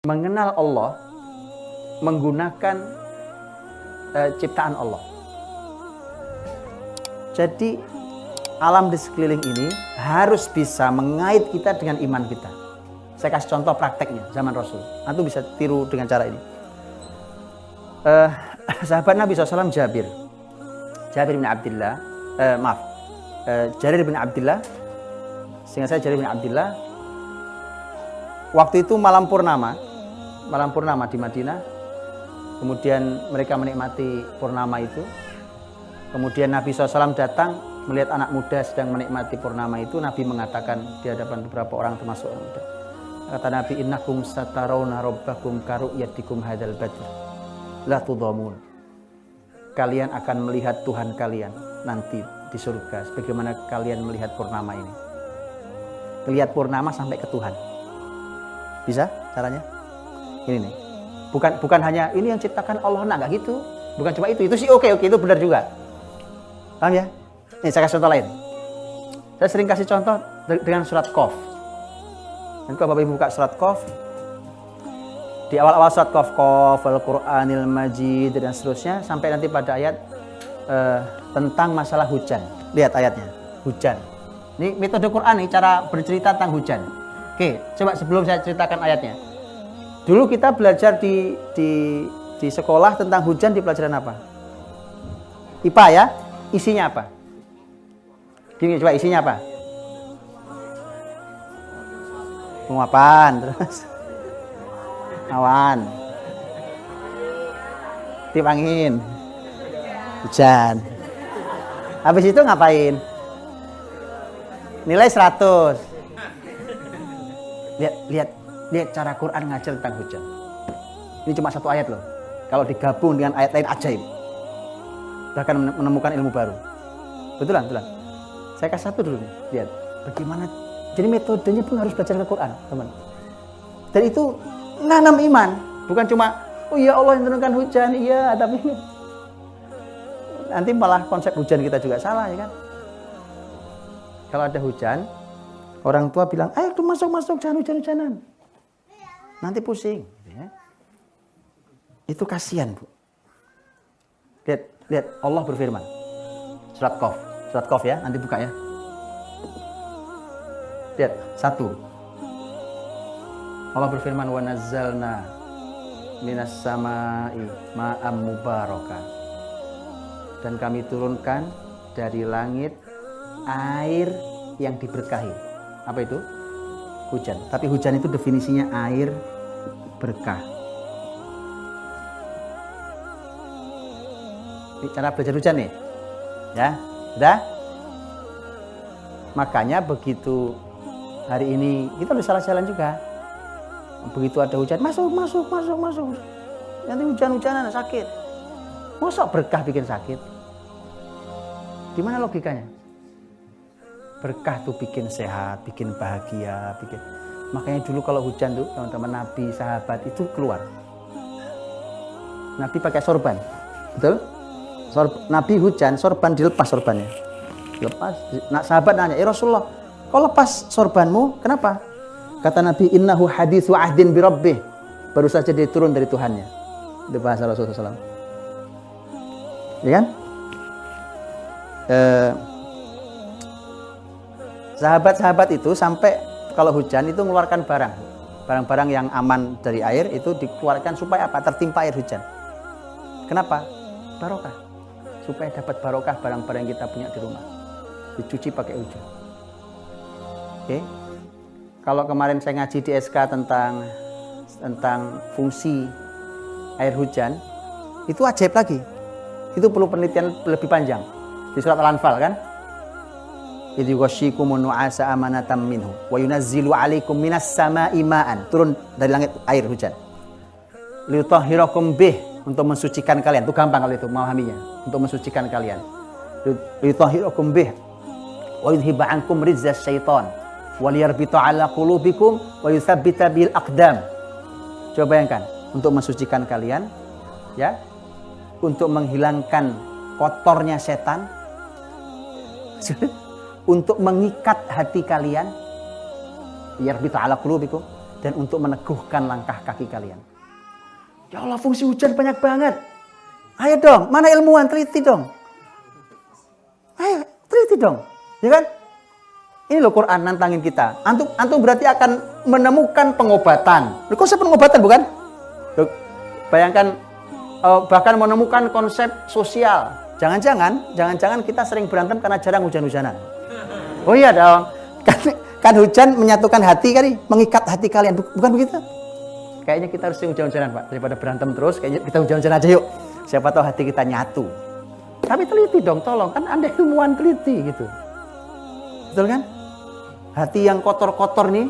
mengenal Allah menggunakan ciptaan Allah. Jadi alam di sekeliling ini harus bisa mengait kita dengan iman kita. Saya kasih contoh prakteknya zaman Rasul. Antum bisa tiru dengan cara ini. Sahabat Nabi SAW Jarir bin Abdullah, Jarir bin Abdullah, seingat saya Jarir bin Abdullah, waktu itu malam purnama di Madinah. Kemudian mereka menikmati purnama itu. Kemudian Nabi SAW datang melihat anak muda sedang menikmati purnama itu. Nabi mengatakan di hadapan beberapa orang termasuk anak muda, kata Nabi, innakum satarawna rabbakum karu'yatikum hadzal badr la tudhamun. Kalian akan melihat Tuhan kalian nanti di surga sebagaimana kalian melihat purnama ini. Lihat purnama sampai ke Tuhan. Bisa caranya? Ini nih. Bukan hanya ini yang ciptakan Allah, nah enggak gitu. Bukan cuma itu sih oke itu benar juga. Paham ya? Nih saya kasih contoh lain. Saya sering kasih contoh dengan surat Qaf. Nanti kalau Bapak Ibu buka surat Qaf, di awal-awal surat Qaf, Al-Qur'anil Majid dan seterusnya sampai nanti pada ayat tentang masalah hujan. Lihat ayatnya, hujan. Ini metode Quran nih, cara bercerita tentang hujan. Oke, coba sebelum saya ceritakan ayatnya. Dulu kita belajar di sekolah tentang hujan di pelajaran apa? IPA ya? Isinya apa? Gini, coba isinya apa? Penguapan, terus awan, tiup angin, hujan. Habis itu ngapain? Nilai 100. Lihat cara Quran ngajar tentang hujan. Ini cuma satu ayat loh. Kalau digabung dengan ayat lain ajaib. Bahkan menemukan ilmu baru. Betulan. Saya kasih satu dulu nih. Lihat bagaimana. Jadi metodenya pun harus belajar Al-Quran, teman. Dan itu nanam iman. Bukan cuma, oh ya Allah yang turunkan hujan, iya, tapi nanti malah konsep hujan kita juga salah, ya kan? Kalau ada hujan, orang tua bilang, ayo tuh masuk, jangan hujan-hujanan. Nanti pusing. Ya. Itu kasihan, Bu. Lihat, Allah berfirman. Surat Qaf ya, nanti buka ya. Lihat, 1. Allah berfirman, wa nazzalna minas samai ma'am mubarakah. Dan kami turunkan dari langit air yang diberkahi. Apa itu? Hujan. Tapi hujan itu definisinya air berkah. Ini cara belajar hujan nih. Ya, sudah? Makanya begitu hari ini kita harus salah jalan juga. Begitu ada hujan, masuk. Nanti hujan-hujanan sakit. Masa berkah bikin sakit? Gimana logikanya? Berkah tuh bikin sehat, bikin bahagia, Makanya dulu kalau hujan tuh teman-teman Nabi, sahabat itu keluar. Nabi pakai sorban, betul? Nabi hujan, sorban dilepas sorbannya. Lepas. Nah, sahabat nanya, Rasulullah, kau lepas sorbanmu, kenapa? Kata Nabi, innahu hadithu ahdin birabbih. Baru saja dia turun dari Tuhannya. Itu bahasa Rasulullah SAW. Ya kan? Sahabat-sahabat itu sampai kalau hujan itu mengeluarkan barang-barang yang aman dari air itu dikeluarkan supaya apa? Tertimpa air hujan. Kenapa? Barokah. Supaya dapat barokah barang-barang yang kita punya di rumah. Dicuci pakai hujan. Oke. Kalau kemarin saya ngaji di SK tentang fungsi air hujan, itu ajaib lagi. Itu perlu penelitian lebih panjang. Di surat Al-Anfal kan? Idh yughashshikumun nu'asa amanatan minhu wa yunazzilu 'alaikum minas sama'i ma'an. Turun dari langit air hujan. Liyutahhirakum bih, untuk mensucikan kalian. Itu gampang kalau itu memahaminya. Untuk mensucikan kalian. Liyutahhirakum bih wa yudhhiba 'ankum rizzas syaitan wa liyarbita 'ala qulubikum wa yutsabbita bil aqdam. Coba bayangkan, untuk mensucikan kalian, ya, untuk menghilangkan kotornya setan, untuk mengikat hati kalian, yarbita 'ala qulubikum, dan untuk meneguhkan langkah kaki kalian. Ya Allah, fungsi hujan banyak banget. Ayo dong, mana ilmuwan, teliti dong. Ayo, teliti dong. Ya kan? Ini loh Quran nantangin kita. Antum berarti akan menemukan pengobatan. Konsep pengobatan bukan? Loh, bayangkan bahkan menemukan konsep sosial. Jangan-jangan kita sering berantem karena jarang hujan-hujanan. Oh iya dong. Kan hujan menyatukan hati kali, mengikat hati kalian. Bukan begitu? Kayaknya kita harus hujan-hujanan, Pak. Daripada berantem terus, kayaknya kita hujan-hujanan aja yuk. Siapa tahu hati kita nyatu. Tapi teliti dong, tolong. Kan Anda ilmuwan, teliti gitu. Betul kan? Hati yang kotor-kotor nih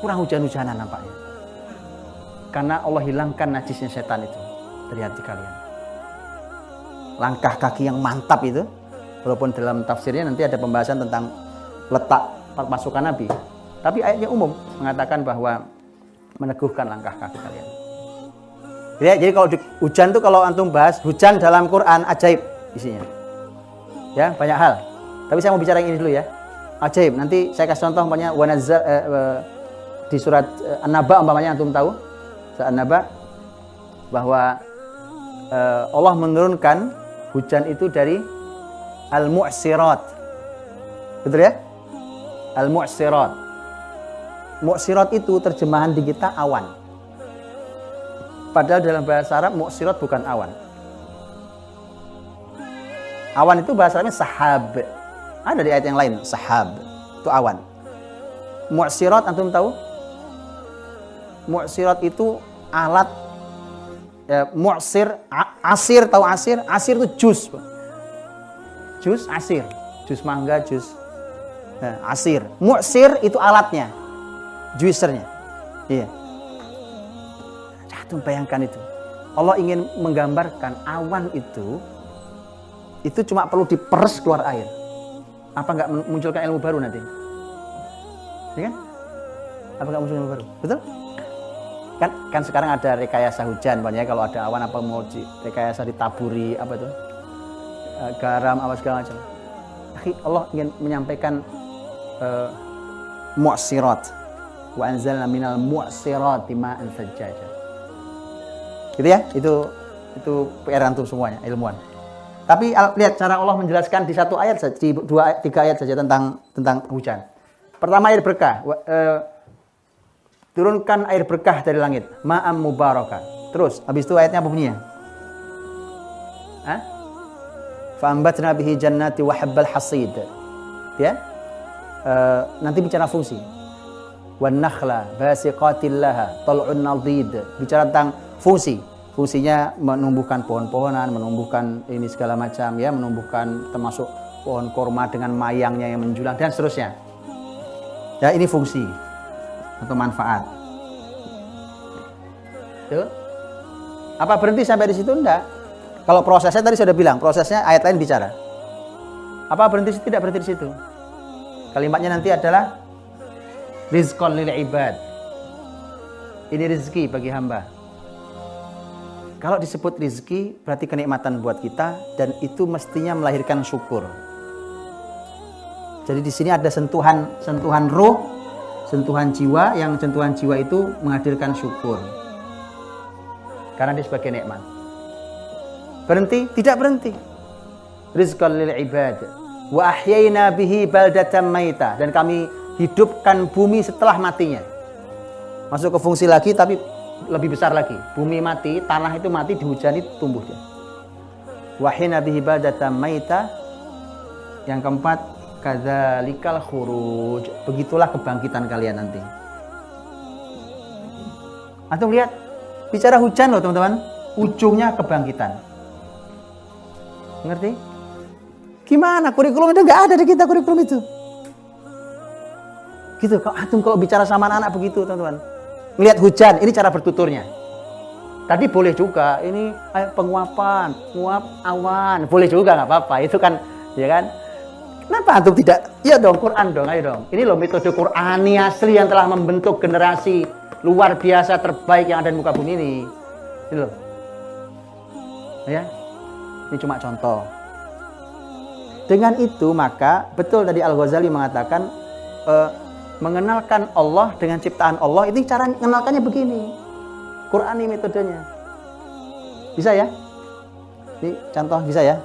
kurang hujan-hujanan nampaknya. Karena Allah hilangkan najisnya setan itu dari hati kalian. Langkah kaki yang mantap itu, walaupun dalam tafsirnya nanti ada pembahasan tentang letak pasukan Nabi. Tapi ayatnya umum mengatakan bahwa meneguhkan langkah kaki kalian. Jadi kalau hujan tuh kalau antum bahas hujan dalam Quran ajaib isinya. Ya, banyak hal. Tapi saya mau bicara yang ini dulu ya. Ajaib. Nanti saya kasih contoh umpamanya di surat An-Naba umpamanya antum tahu. Surat An-Naba bahwa Allah menurunkan hujan itu dari Al-Mu'sirat. Betul ya? Al-Mu'sirat. Mu'sirat itu terjemahan di kita awan. Padahal dalam bahasa Arab Mu'sirat bukan awan. Awan itu bahasa Arabnya sahab. Ada di ayat yang lain, sahab. Itu awan. Mu'sirat antum tahu? Mu'sirat itu alat mu'sir, asir, tahu asir? Asir itu jus. Jus, asir. Jus mangga, jus asir. Mu'sir itu alatnya. Juicernya. Iya. Antum bayangkan itu. Allah ingin menggambarkan awan itu cuma perlu diperes keluar air. Apa enggak munculkan ilmu baru nanti? Ya kan? Apa enggak muncul ilmu baru? Betul? Kan sekarang ada rekayasa hujan, banyak kalau ada awan apa mau rekayasa ditaburi apa itu? Garam apa segala macam. Allah ingin menyampaikan mu'sirat. Wa anzalna minal mu'sirati ma'an sajjaja. Gitu ya? Itu PR antum semuanya, ilmuwan. Tapi lihat cara Allah menjelaskan di satu ayat saja, di 2-3 ayat saja tentang hujan. Pertama air berkah, turunkan air berkah dari langit, ma'am mubarakah. Terus habis itu ayatnya apa bunyinya? Fa'ambatna bihi jannati wa habbal hasid. Ya? Nanti bicara fungsi. Wan nakhla basiqatil laha tal'un nadid. Bicara tentang fungsi. Fungsinya menumbuhkan pohon-pohonan, menumbuhkan ini segala macam ya, menumbuhkan termasuk pohon korma dengan mayangnya yang menjulang dan seterusnya. Ya, ini fungsi atau manfaat. Tuh. Apa berhenti sampai di situ? Enggak. Kalau prosesnya tadi sudah bilang, prosesnya ayat lain bicara. Apa berhenti? Tidak berhenti di situ. Kalimatnya nanti adalah rizqan lil ibad. Ini rezeki bagi hamba. Kalau disebut rizki berarti kenikmatan buat kita dan itu mestinya melahirkan syukur. Jadi di sini ada sentuhan ruh, sentuhan jiwa, yang sentuhan jiwa itu menghadirkan syukur. Karena dia sebagai nikmat. Berhenti? Tidak berhenti. Rizqan lil ibad. Wa ahyayna bihi baldatan maita, dan kami hidupkan bumi setelah matinya. Masuk ke fungsi lagi tapi lebih besar lagi. Bumi mati, tanah itu mati, dihujani tumbuh dia. Wahina bihi baldatan maita. Yang keempat, kadzalikal khuruj. Begitulah kebangkitan kalian nanti. Antum lihat, bicara hujan loh teman-teman, ujungnya kebangkitan. Ngerti? Gimana kurikulum itu? Nggak ada di kita kurikulum itu. Gitu. Kalau bicara sama anak-anak begitu teman-teman. Melihat hujan, ini cara bertuturnya. Tadi boleh juga, ini penguapan, nguap awan, boleh juga nggak apa-apa. Itu kan, ya kan? Kenapa antum tidak? Ya dong, Quran dong, ayo dong. Ini loh metode Qurani asli yang telah membentuk generasi luar biasa terbaik yang ada di muka bumi ini. Ini loh. Ya, ini cuma contoh. Dengan itu maka betul tadi Al-Ghazali mengatakan mengenalkan Allah dengan ciptaan Allah, ini cara mengenalkannya begini. Qur'ani metodenya. Bisa ya? Ini contoh bisa ya?